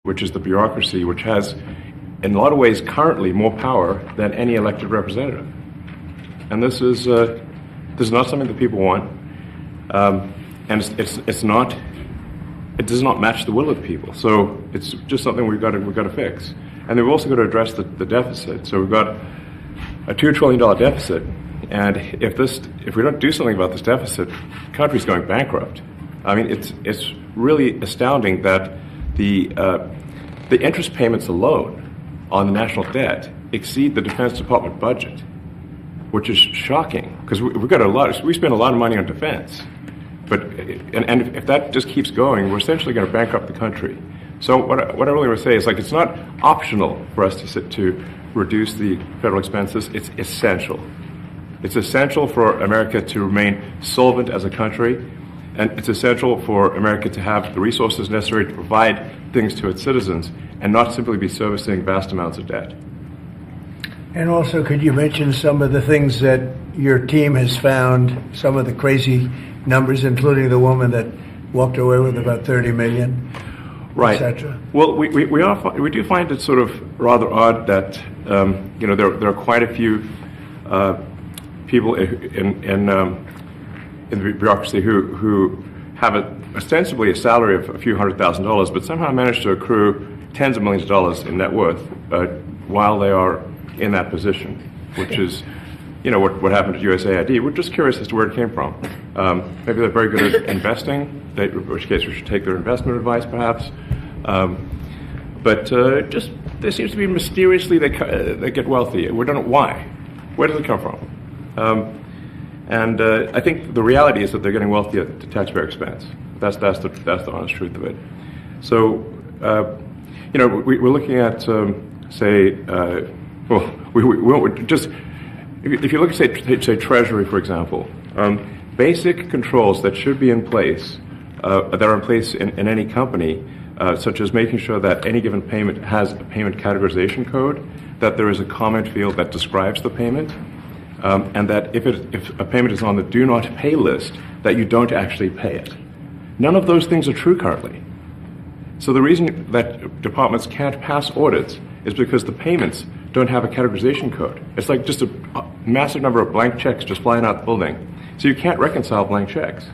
which is the bureaucracy, which has, in a lot of ways, currently more power than any elected representative. And this is not something that people want, and it's not. It does not match the will of the people. So it's just something we've got to fix. And then we've also got to address the deficit. So we've got a $2 trillion deficit, and if we don't do something about this deficit, the country's going bankrupt. I mean, it's really astounding that the interest payments alone on the national debt exceed the Defense Department budget, which is shocking because we spend a lot of money on defense, and if that just keeps going, we're essentially going to bankrupt the country. So what I really want to say is, like, it's not optional for us to reduce the federal expenses. It's essential. It's essential for America to remain solvent as a country, and it's essential for America to have the resources necessary to provide things to its citizens and not simply be servicing vast amounts of debt. And also, could you mention some of the things that your team has found, some of the crazy numbers, including the woman that walked away with about $30 million, right, etc.? Well, we do find it sort of rather odd that there are quite a few people in the bureaucracy who have ostensibly a salary of a few $100,000, but somehow manage to accrue tens of millions of dollars in net worth while they are in that position, which is, what happened at USAID. We're just curious as to where it came from. Maybe they're very good at investing, in which case we should take their investment advice, perhaps. But there seems to be mysteriously they get wealthy. We don't know why. Where does it come from? And I think the reality is that they're getting wealthy at the taxpayer expense. That's the honest truth of it. So, we're looking at, if you look at, say, Treasury, for example, basic controls that should be in place, that are in place in any company, such as making sure that any given payment has a payment categorization code, that there is a comment field that describes the payment, and that if a payment is on the do not pay list, that you don't actually pay it. None of those things are true currently. So the reason that departments can't pass audits is because the payments don't have a categorization code. It's like just a massive number of blank checks just flying out the building. So you can't reconcile blank checks.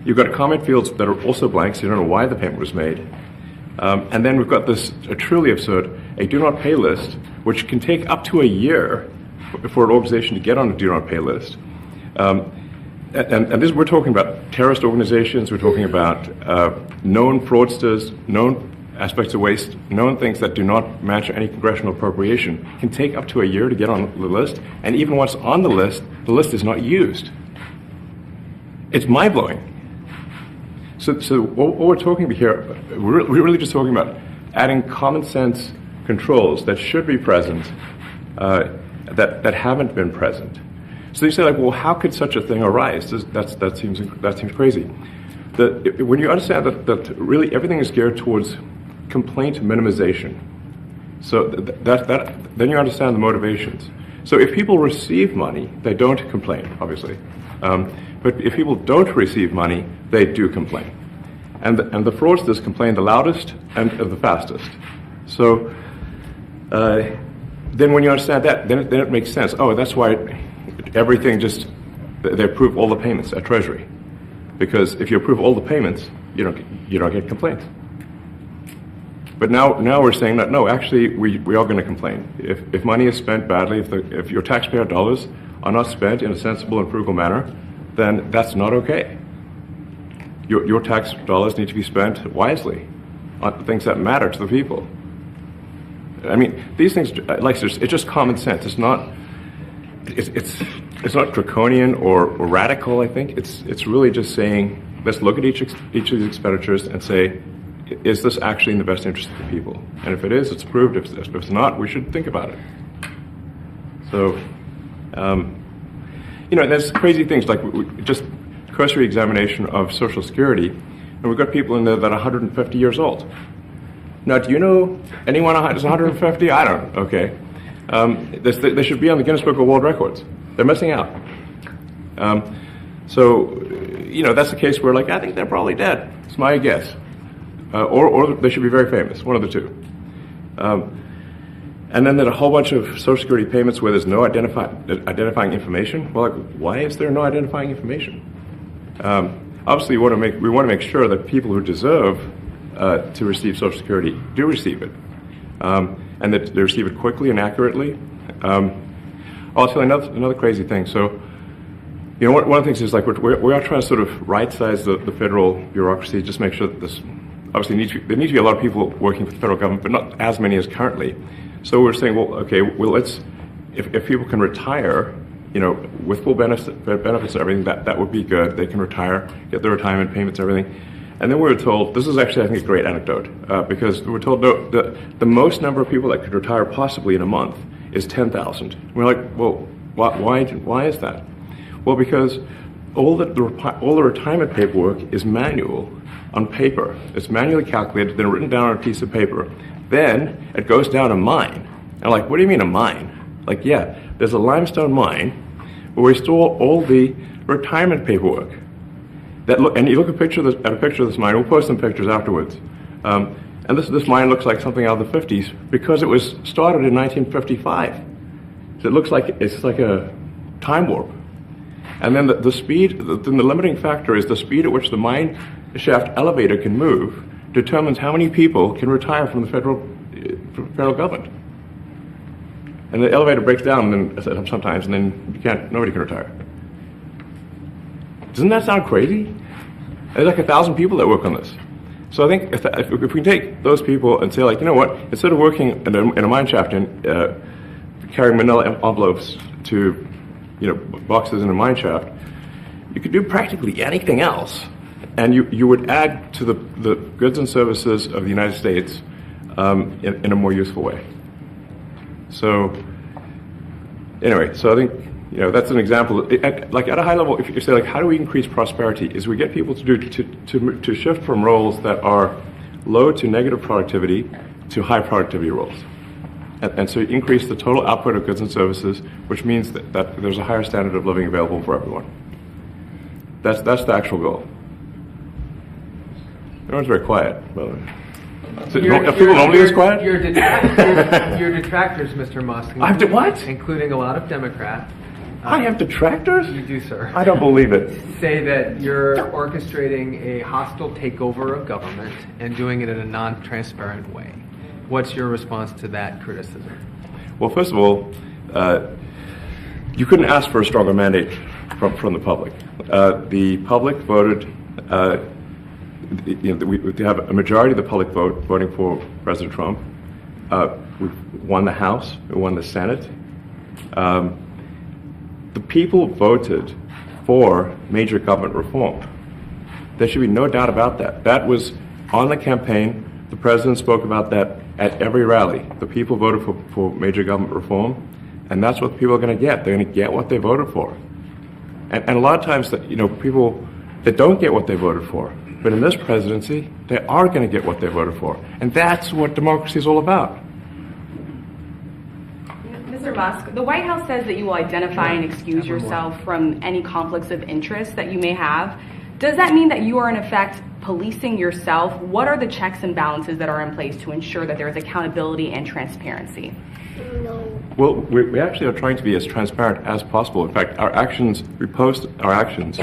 You've got comment fields that are also blank, so you don't know why the payment was made. And then we've got this truly absurd, a do not pay list, which can take up to a year for an organization to get on a do not pay list. And this, we're talking about terrorist organizations, we're talking about known fraudsters, known aspects of waste, known things that do not match any congressional appropriation, can take up to a year to get on the list, and even once on the list is not used. It's mind-blowing. So what we're talking about here, we're really just talking about adding common sense controls that should be present, that haven't been present. So you say, like, well, how could such a thing arise? That seems crazy. When you understand that really everything is geared towards complaint minimization, so then you understand the motivations. So if people receive money, they don't complain, obviously. But if people don't receive money, they do complain. And the fraudsters complain the loudest and the fastest. So then when you understand that, then it makes sense. Oh, that's why everything they approve all the payments at Treasury. Because if you approve all the payments, you don't get complaints. But now we're saying that, no, actually, we are going to complain. If money is spent badly, if your taxpayer dollars are not spent in a sensible and frugal manner, then that's not okay. Your tax dollars need to be spent wisely on things that matter to the people. I mean, these things, it's just common sense. It's not draconian or radical, I think. It's really just saying, let's look at each of these expenditures and say, is this actually in the best interest of the people? And if it is, it's approved. If it's not, we should think about it. So, there's crazy things like just cursory examination of Social Security, and we've got people in there that are 150 years old. Now, do you know anyone who's 150? I don't. Okay. They should be on the Guinness Book of World Records. They're missing out. So, that's the case where, I think they're probably dead. It's my guess. or they should be very famous, one of the two. And then there are a whole bunch of Social Security payments where there's no identifying information. Well, like, why is there no identifying information? Obviously, we want to make sure that people who deserve to receive Social Security do receive it, and that they receive it quickly and accurately. I'll tell you another crazy thing. So, one of the things is like we are trying to sort of right-size the federal bureaucracy, just make sure that this obviously there need to be a lot of people working for the federal government, but not as many as currently. So we're saying, well, okay, well, if people can retire, with full benefits and everything, that would be good. They can retire, get their retirement payments and everything. And then we were told, this is actually, I think, a great anecdote, because we were told the most number of people that could retire possibly in a month is 10,000. We're like, well, why is that? Well, because all the retirement paperwork is manual on paper. It's manually calculated, then written down on a piece of paper. Then it goes down a mine. And I'm like, what do you mean a mine? Like, yeah, there's a limestone mine where we store all the retirement paperwork. And you look at a picture of this mine. We'll post some pictures afterwards. And this mine looks like something out of the 50s because it was started in 1955. So it looks like it's like a time warp. And then the speed, then the limiting factor is the speed at which the mine shaft elevator can move determines how many people can retire from the federal government. And the elevator breaks down sometimes, and then nobody can retire. Doesn't that sound crazy? There's like 1,000 people that work on this. So I think if we can take those people and say, like, you know what, instead of working in a mine shaft and carrying manila envelopes to boxes in a mine shaft, you could do practically anything else, and you would add to the goods and services of the United States in a more useful way. So anyway, so I think that's an example. Like at a high level, if you say, like, how do we increase prosperity? Is we get people to shift from roles that are low to negative productivity to high productivity roles. And so you increase the total output of goods and services, which means that there's a higher standard of living available for everyone. That's the actual goal. Everyone's very quiet, by the way. So people normally this quiet? Your detractors, Mr. Musk. I have to what? Including a lot of Democrats. I have detractors? You do, sir. I don't believe it. Say that you're orchestrating a hostile takeover of government and doing it in a non-transparent way. What's your response to that criticism? Well, first of all, you couldn't ask for a stronger mandate from the public. The public voted. We have a majority of the public voting for President Trump. We won the House. We won the Senate. The people voted for major government reform. There should be no doubt about that. That was on the campaign. The president spoke about that at every rally. The people voted for major government reform, and that's what people are going to get. They're going to get what they voted for. And a lot of times, people that don't get what they voted for, but in this presidency, they are going to get what they voted for. And that's what democracy is all about. Mr. Musk, the White House says that you will identify and excuse yourself from any conflicts of interest that you may have. Does that mean that you are, in effect, policing yourself? What are the checks and balances that are in place to ensure that there is accountability and transparency? Well, we actually are trying to be as transparent as possible. In fact, we post our actions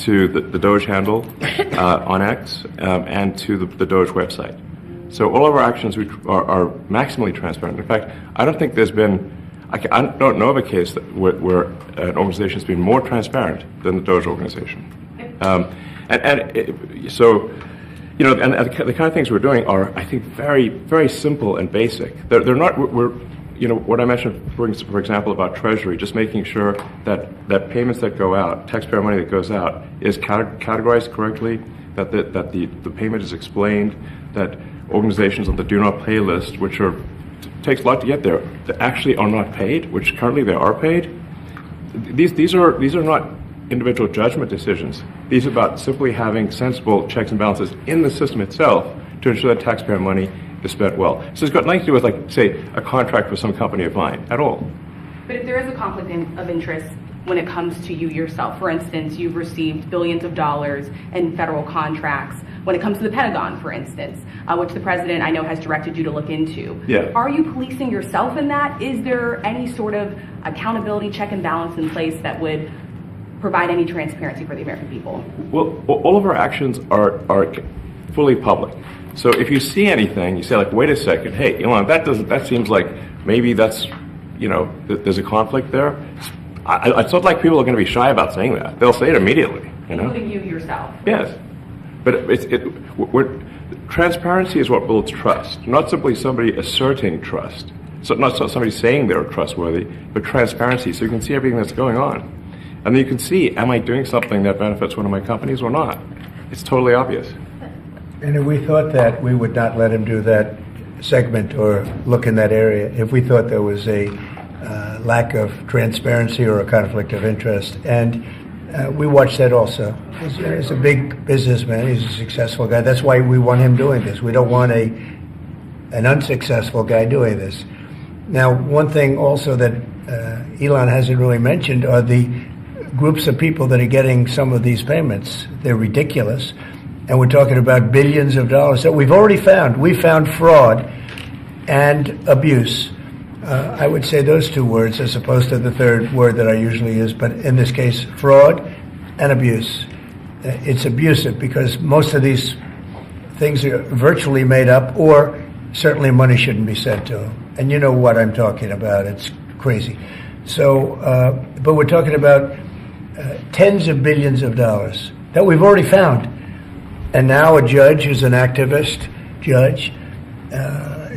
to the Doge handle on X and to the Doge website. So all of our actions are maximally transparent. In fact, I don't think there's been, I don't know of a case where an organization has been more transparent than the Doge organization. So the kind of things we're doing are, I think, very, very simple and basic. They're not, what I mentioned, for example, about Treasury, just making sure that payments that go out, taxpayer money that goes out, is categorized correctly, that the payment is explained, that organizations on the do not pay list, which takes a lot to get there, that actually are not paid, which currently they are paid. These are not individual judgment decisions. These are about simply having sensible checks and balances in the system itself to ensure that taxpayer money is spent well. So it's got nothing to do with, like, say, a contract with some company of mine at all. But if there is a conflict of interest, when it comes to you yourself? For instance, you've received billions of dollars in federal contracts when it comes to the Pentagon, for instance, which the president, I know, has directed you to look into. Yeah. Are you policing yourself in that? Is there any sort of accountability check and balance in place that would provide any transparency for the American people? Well, all of our actions are fully public. So if you see anything, you say like, wait a second, hey, Elon, that seems like maybe that's, there's a conflict there. It's not like people are going to be shy about saying that. They'll say it immediately, Including you yourself. Yes. But transparency is what builds trust, not simply somebody asserting trust. So not somebody saying they're trustworthy, but transparency, so you can see everything that's going on. And then you can see, am I doing something that benefits one of my companies or not? It's totally obvious. And if we thought that, we would not let him do that segment or look in that area if we thought there was a lack of transparency or a conflict of interest. And we watch that also. He's a big businessman. He's a successful guy. That's why we want him doing this. We don't want an unsuccessful guy doing this. Now, one thing also that Elon hasn't really mentioned are the groups of people that are getting some of these payments. They're ridiculous. And we're talking about billions of dollars that we've already found. We found fraud and abuse. I would say those two words as opposed to the third word that I usually use, but in this case, fraud and abuse. It's abusive because most of these things are virtually made up, or certainly money shouldn't be sent to them. And you know what I'm talking about. It's crazy. So, but we're talking about tens of billions of dollars that we've already found. And now a judge who's an activist judge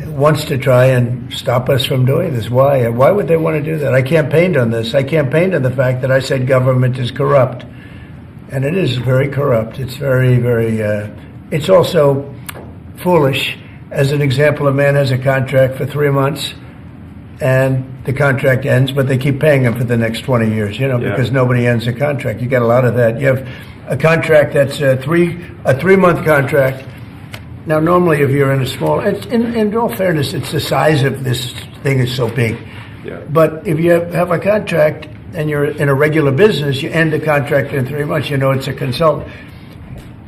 wants to try and stop us from doing this. Why? Why would they want to do that? I campaigned on this. I campaigned on the fact that I said government is corrupt. And it is very corrupt. It's very, very, it's also foolish. As an example, a man has a contract for 3 months and the contract ends, but they keep paying him for the next 20 years, because nobody ends a contract. You got a lot of that. You have a contract that's a 3-month contract. Now, normally, if you're in a small, in all fairness, it's the size of this thing is so big. Yeah. But if you have a contract and you're in a regular business, you end the contract in 3 months. It's a consultant.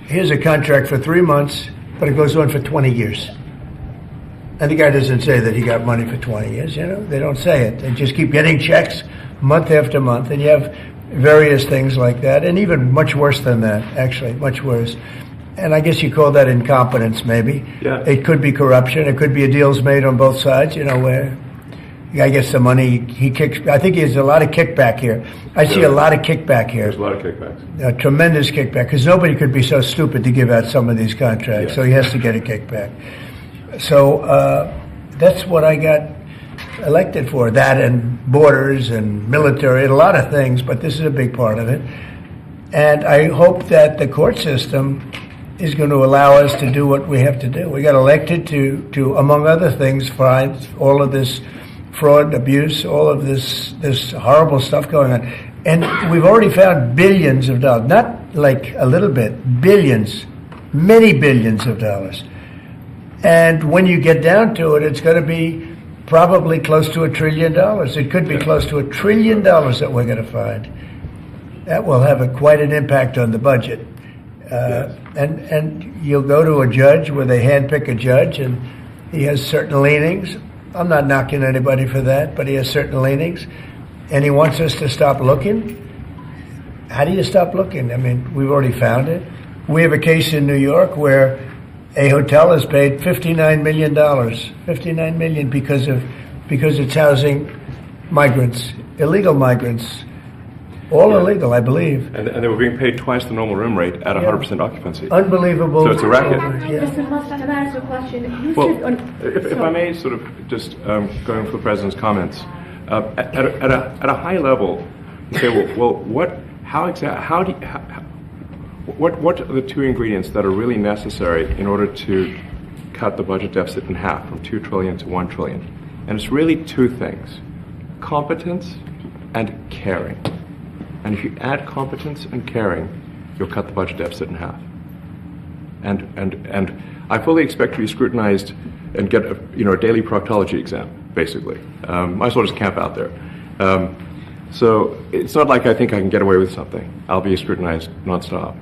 Here's a contract for 3 months, but it goes on for 20 years. And the guy doesn't say that he got money for 20 years. They don't say it. They just keep getting checks month after month, and you have various things like that, and even much worse than that, actually, much worse. And I guess you call that incompetence, maybe. Yeah. It could be corruption. It could be a deals made on both sides, where the guy gets the money, he kicks. I think there's a lot of kickback here. I see a lot of kickback here. There's a lot of kickbacks. A tremendous kickback, because nobody could be so stupid to give out some of these contracts, so he has to get a kickback. So that's what I got elected for, that and borders and military and a lot of things, but this is a big part of it. And I hope that the court system is going to allow us to do what we have to do. We got elected to among other things, find all of this fraud, abuse, all of this horrible stuff going on. And we've already found billions of dollars, not like a little bit, billions, many billions of dollars. And when you get down to it, it's going to be probably close to $1 trillion. It could be close to $1 trillion that we're going to find. That will have quite an impact on the budget. And you'll go to a judge where they handpick a judge, and he has certain leanings. I'm not knocking anybody for that, but he has certain leanings. And he wants us to stop looking. How do you stop looking? I mean, we've already found it. We have a case in New York where a hotel has paid $59 million, $59 million because it's housing migrants, illegal migrants, all illegal, I believe. And they were being paid twice the normal room rate at 100% occupancy. Unbelievable. So it's a racket. Mr. Musk, can I ask a question? Well, if I may sort of just going for the President's comments, at a high level, you say, well, what are the two ingredients that are really necessary in order to cut the budget deficit in half from $2 trillion to $1 trillion? And it's really two things: competence and caring. And if you add competence and caring, you'll cut the budget deficit in half. And I fully expect to be scrutinized and get a daily proctology exam, basically. Might as well just camp out there. So it's not like I think I can get away with something. I'll be scrutinized nonstop.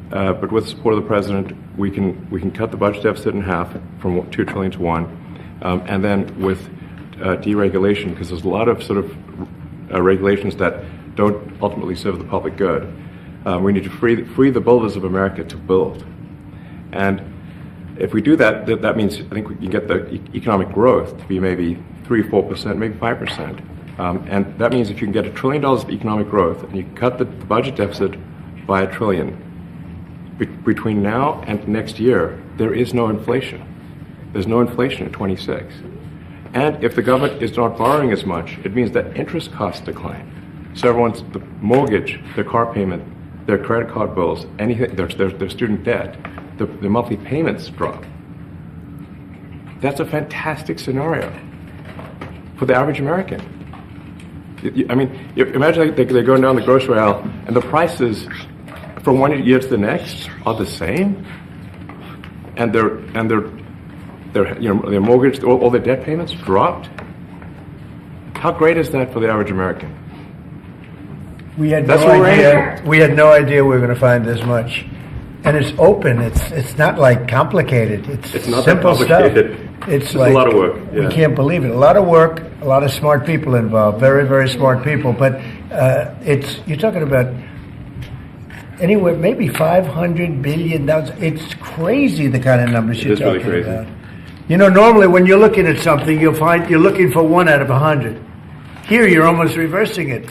But with the support of the president, we can cut the budget deficit in half from $2 trillion to $1 trillion, and then with deregulation, because there's a lot of sort of regulations that don't ultimately serve the public good. We need to free the builders of America to build, and if we do that, that means I think we can get the economic growth to be maybe 3-4%, maybe 5%, and that means if you can get $1 trillion of economic growth and you cut the budget deficit by $1 trillion. Between now and next year, there is no inflation. There's no inflation in 26. And if the government is not borrowing as much, it means that interest costs decline. So everyone's the mortgage, their car payment, their credit card bills, anything, their student debt, the monthly payments drop. That's a fantastic scenario for the average American. I mean, imagine they're going down the grocery aisle and the prices from one year to the next are the same, and their mortgage, all their debt payments dropped. How great is that for the average American? We had That's no what we're idea. We had no idea we were going to find this much, and it's open. It's not like complicated. It's not simple that complicated. stuff. It's a like lot of work. Yeah. We can't believe it. A lot of work. A lot of smart people involved. Very, very smart people. But you're talking about anywhere maybe $500 billion. It's crazy the kind of numbers you're talking really crazy. about. You know, normally when you're looking at something, you'll find you're looking for 1 out of 100. Here, you're almost reversing it.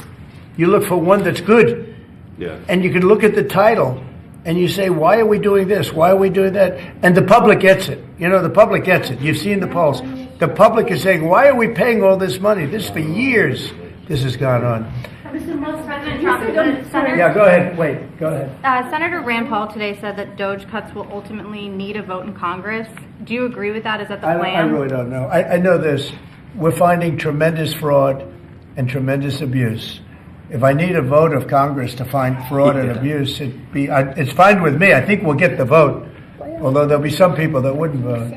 You look for one that's good. Yeah. And you can look at the title and you say, why are we doing this? Why are we doing that? And the public gets it. You know, the public gets it. You've seen the polls. The public is saying, why are we paying all this money? This for years, this has gone on. Mr. Musk, President you Trump, said Senator- Yeah, go ahead. Wait, go ahead. Senator Rand Paul today said that Doge cuts will ultimately need a vote in Congress. Do you agree with that? Is that the I plan? really don't know. I know this. We're finding tremendous fraud and tremendous abuse. If I need a vote of Congress to find fraud and abuse, it's fine with me. I think we'll get the vote, although there'll be some people that wouldn't vote.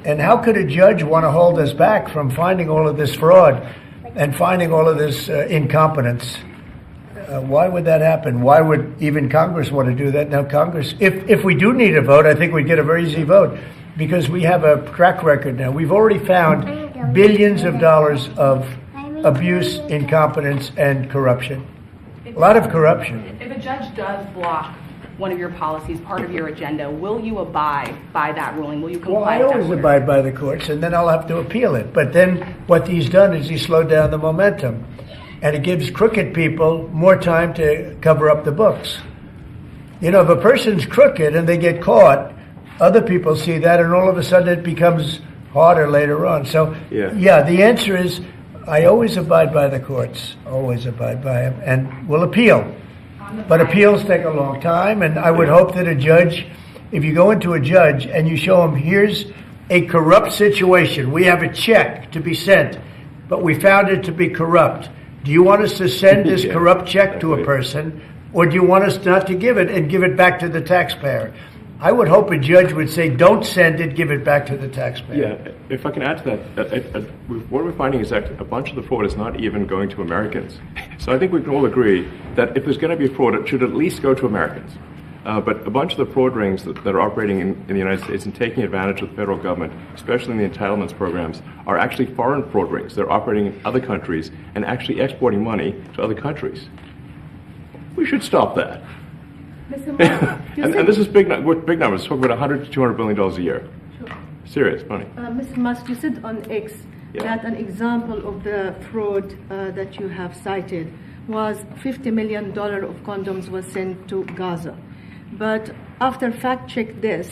And how could a judge want to hold us back from finding all of this fraud and finding all of this incompetence? Why would that happen? Why would even Congress want to do that? Now, Congress, if we do need a vote, I think we'd get a very easy vote because we have a track record now. We've already found billions of dollars of abuse, incompetence, and corruption. A lot of corruption. If a judge does block one of your policies, part of your agenda, will you abide by that ruling? Will you comply Well, I with that always order? abide by the courts, and then I'll have to appeal it. But then what he's done is he slowed down the momentum. And it gives crooked people more time to cover up the books. You know, if a person's crooked and they get caught, other people see that, and all of a sudden it becomes harder later on. So, yeah, the answer is I always abide by the courts, always abide by them, and will appeal. But appeals take a long time, and I would hope that a judge, if you go into a judge and you show him, here's a corrupt situation, we have a check to be sent, but we found it to be corrupt. Do you want us to send this corrupt check to a person, or do you want us not to give it and give it back to the taxpayer? I would hope a judge would say, don't send it, give it back to the taxpayer. Yeah, if I can add to that, what we're finding is that a bunch of the fraud is not even going to Americans. So I think we can all agree that if there's going to be fraud, it should at least go to Americans. But a bunch of the fraud rings that are operating in the United States and taking advantage of the federal government, especially in the entitlements programs, are actually foreign fraud rings. They're operating in other countries and actually exporting money to other countries. We should stop that. Mr. Musk, And this is big numbers. Talk about $100 to $200 billion a year. Sure. Serious money. Mr. Musk, you said on X that an example of the fraud that you have cited was $50 million of condoms was sent to Gaza. But after fact-check this,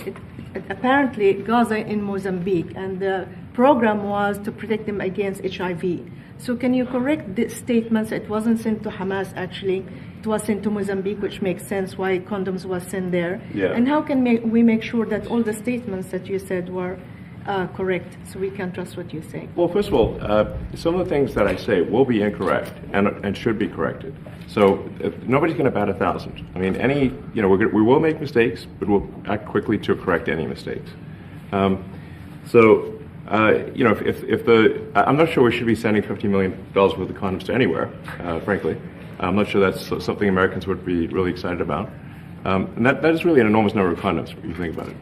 apparently Gaza in Mozambique, and the program was to protect them against HIV. So can you correct this statement? It wasn't sent to Hamas, actually. It was sent to Mozambique, which makes sense why condoms was sent there. Yeah. And how can we make sure that all the statements that you said were correct, so we can trust what you say? Well, first of all, some of the things that I say will be incorrect and should be corrected. So nobody's going to bat 1,000. I mean, we will make mistakes, but we'll act quickly to correct any mistakes. So I'm not sure we should be sending $50 million worth of condoms to anywhere, frankly. I'm not sure that's something Americans would be really excited about. And that is really an enormous number of condoms, if you think about it.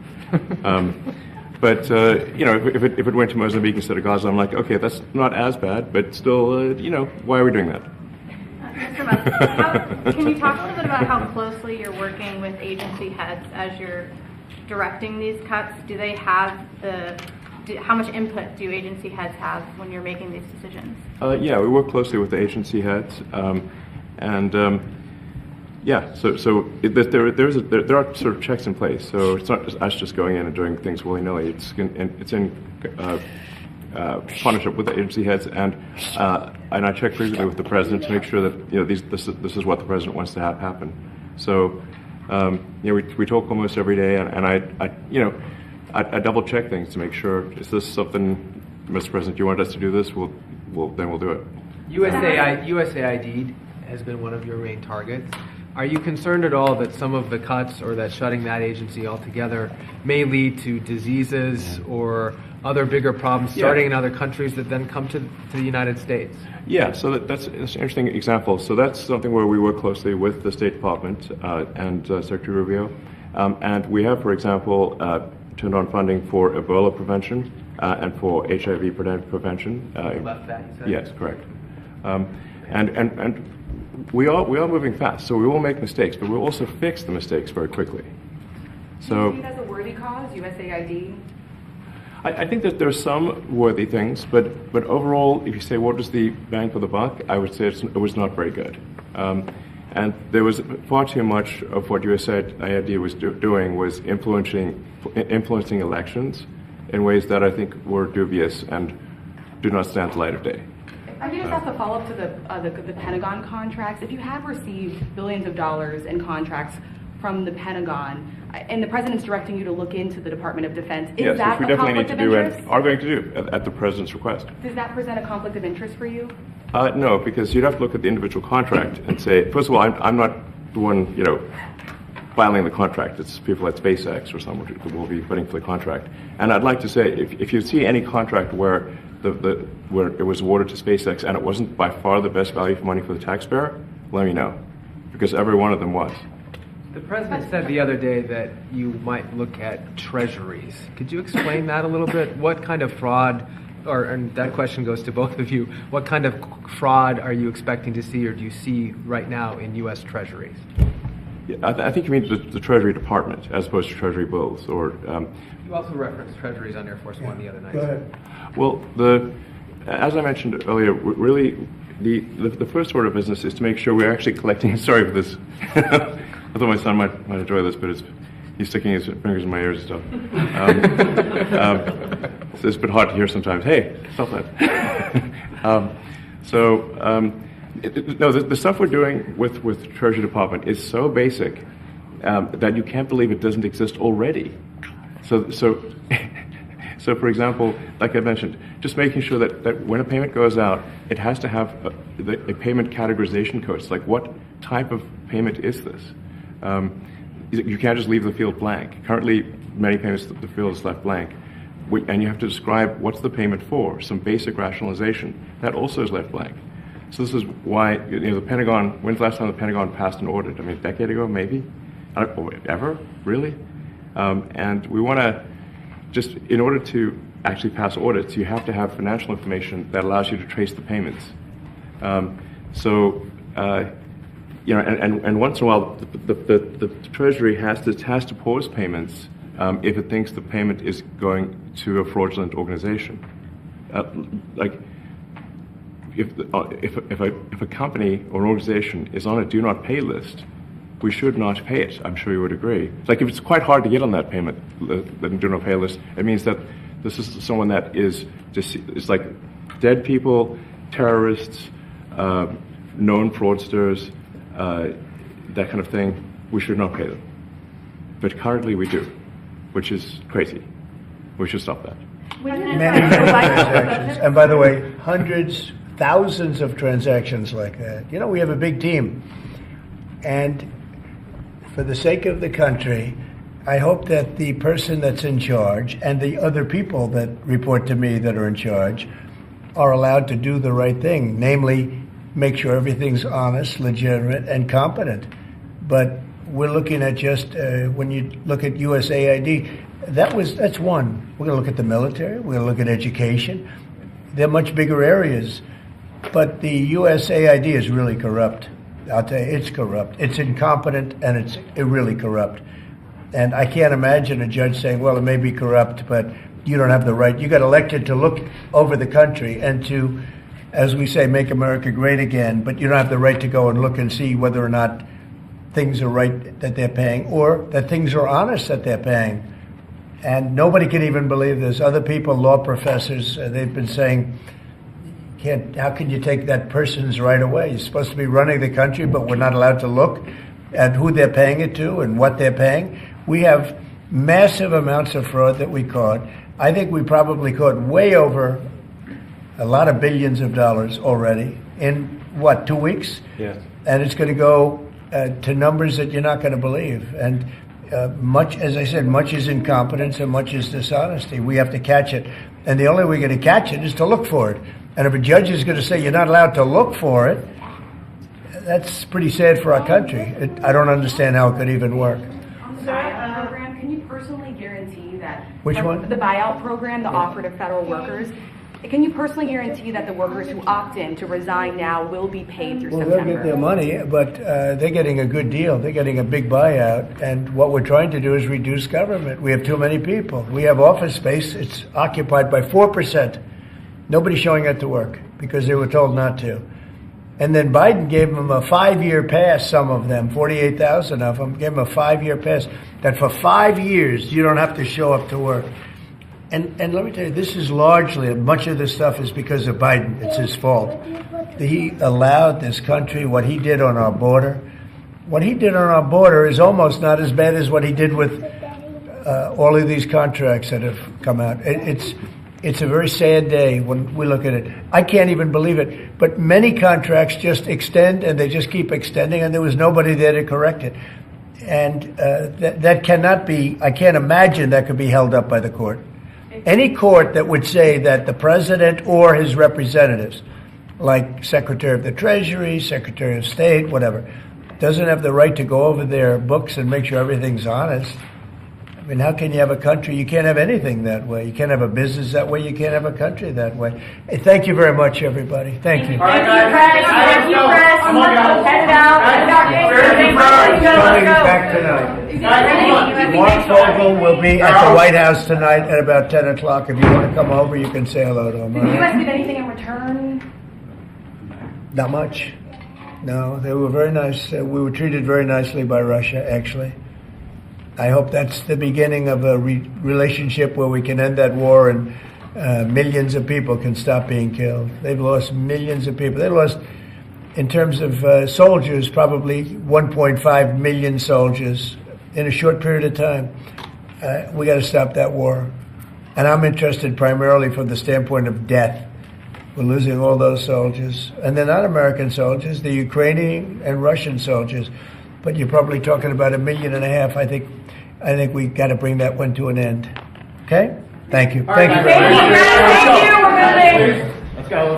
But if it went to Mozambique instead of Gaza, I'm like, okay, that's not as bad, but still, why are we doing that? Mr. Musk, can you talk a little bit about how closely you're working with agency heads as you're directing these cuts? Do they have how much input do agency heads have when you're making these decisions? Yeah, we work closely with the agency heads, there are sort of checks in place. So it's not just us just going in and doing things willy-nilly. It's in partnership with the agency heads, and I check frequently with the president to make sure that this is what the president wants to have happen. So we talk almost every day, and I double check things to make sure, is this something, Mr. President, you want us to do this? Then we'll do it. USAID has been one of your main targets. Are you concerned at all that some of the cuts or that shutting that agency altogether may lead to diseases or other bigger problems starting in other countries that then come to the United States? Yeah, so that's an interesting example. So that's something where we work closely with the State Department and Secretary Rubio. And we have, for example, turned on funding for Ebola prevention and for HIV prevention. You left that, you said? Yes, correct. And we are moving fast, so we will make mistakes, but we'll also fix the mistakes very quickly. So, do you see it as a worthy cause, USAID? I think that there are some worthy things, but overall, if you say what was the bang for the buck, I would say it was not very good. And there was far too much of what USAID was doing was influencing elections in ways that I think were dubious and do not stand the light of day. I can just ask a follow-up to the Pentagon contracts. If you have received billions of dollars in contracts from the Pentagon, and the president's directing you to look into the Department of Defense, is that which we a definitely need conflict to of do interest? and are going to do at the president's request. Does that present a conflict of interest for you? No, because you'd have to look at the individual contract and say, first of all, I'm not the one, filing the contract. It's people at SpaceX or someone who will be putting for the contract. And I'd like to say, if you see any contract where where it was awarded to SpaceX and it wasn't by far the best value for money for the taxpayer, let me know, because every one of them was. The president said the other day that you might look at treasuries. Could you explain that a little bit? What kind of fraud, and that question goes to both of you, what kind of fraud are you expecting to see or do you see right now in U.S. treasuries? Yeah, I think you mean the Treasury Department as opposed to Treasury bills. Or you also referenced treasuries on Air Force One the other night. Go ahead. Well, as I mentioned earlier, really the first order of business is to make sure we're actually collecting. Sorry for this. I thought my son might enjoy this, but he's sticking his fingers in my ears and stuff. So it's a bit hard to hear sometimes. Hey, stop that. The stuff we're doing with Treasury Department is so basic that you can't believe it doesn't exist already. So for example, like I mentioned, just making sure that when a payment goes out, it has to have a payment categorization code. It's like, what type of payment is this? You can't just leave the field blank. Currently, many payments, the field is left blank. And you have to describe what's the payment for, some basic rationalization. That also is left blank. So this is why, the Pentagon, when's the last time the Pentagon passed an audit? I mean, a decade ago, maybe? I don't know, ever? Really? And we want to, just in order to actually pass audits, you have to have financial information that allows you to trace the payments. And once in a while, the Treasury has to pause payments if it thinks the payment is going to a fraudulent organization. If a company or an organization is on a do not pay list, we should not pay it. I'm sure you would agree. Like, if it's quite hard to get on that payment, the do not pay list, it means that this is someone that is just, it's like dead people, terrorists, known fraudsters, that kind of thing. We should not pay them. But currently we do, which is crazy. We should stop that. Many transactions. And by the way, hundreds, thousands of transactions like that. We have a big team. And for the sake of the country, I hope that the person that's in charge and the other people that report to me that are in charge are allowed to do the right thing, namely make sure everything's honest, legitimate, and competent. But we're looking at just, when you look at USAID, that's one. We're going to look at the military, we're going to look at education. They're much bigger areas. But the USAID is really corrupt. I'll tell you, it's corrupt. It's incompetent, and it's really corrupt. And I can't imagine a judge saying, well, it may be corrupt, but you don't have the right. You got elected to look over the country and to, as we say, make America great again, but you don't have the right to go and look and see whether or not things are right that they're paying or that things are honest that they're paying. And nobody can even believe this. Other people, law professors, they've been saying, how can you take that person's right away? You're supposed to be running the country, but we're not allowed to look at who they're paying it to and what they're paying. We have massive amounts of fraud that we caught. I think we probably caught way over a lot of billions of dollars already in, 2 weeks? Yes. And it's going to go to numbers that you're not going to believe. And much, as I said, much is incompetence and much is dishonesty. We have to catch it. And the only way we're going to catch it is to look for it. And if a judge is going to say you're not allowed to look for it, that's pretty sad for our country. I don't understand how it could even work. On the buyout program, can you personally guarantee that? Which one? The buyout program, the offer to federal workers. Can you personally guarantee that the workers who opt in to resign now will be paid through Well, September? they'll get their money, but they're getting a good deal. They're getting a big buyout. And what we're trying to do is reduce government. We have too many people. We have office space. It's occupied by 4%. Nobody's showing up to work because they were told not to. And then Biden gave them a 5-year pass, some of them, 48,000 of them, gave them a 5-year pass, that for 5 years you don't have to show up to work. And let me tell you, this is largely, much of this stuff is because of Biden. It's his fault. He allowed this country, what he did on our border. What he did on our border is almost not as bad as what he did with all of these contracts that have come out. It's a very sad day when we look at it. I can't even believe it. But many contracts just extend, and they just keep extending, and there was nobody there to correct it. And that cannot be, I can't imagine that could be held up by the court. Any court that would say that the president or his representatives, like Secretary of the Treasury, Secretary of State, whatever, doesn't have the right to go over their books and make sure everything's honest. I mean, how can you have a country? You can't have anything that way. You can't have a business that way. You can't have a country that way. Hey, thank you very much, everybody. Thank you. Thank you, press. Thank you, press. Head out. Coming back tonight. Mark Vogel will be at the White House tonight at about 10 o'clock. If you want to come over, you can say hello to him. Did the U.S. give anything in return? Not much. No, they were very nice. We were treated very nicely by Russia, actually. I hope that's the beginning of a relationship where we can end that war and millions of people can stop being killed. They've lost millions of people. They lost, in terms of soldiers, probably 1.5 million soldiers in a short period of time. We got to stop that war. And I'm interested primarily from the standpoint of death. We're losing all those soldiers. And they're not American soldiers, they're Ukrainian and Russian soldiers. But you're probably talking about 1.5 million. I think we got to bring that one to an end. Okay? Thank you. Thank you very much. Thank you. We're moving. Let's go.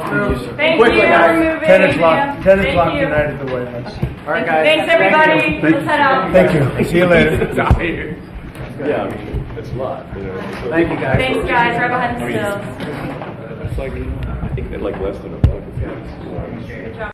Thank you. We're moving. 10 o'clock. 10 Thank o'clock you. tonight at the White House. All right, guys. Thanks, everybody. Let's head out. Thank you. See you later. Yeah, I mean, it's a lot. You know, so Thank you, guys. Thanks, guys. Right behind the stills. it's like, I think they're like less than $1. Good job.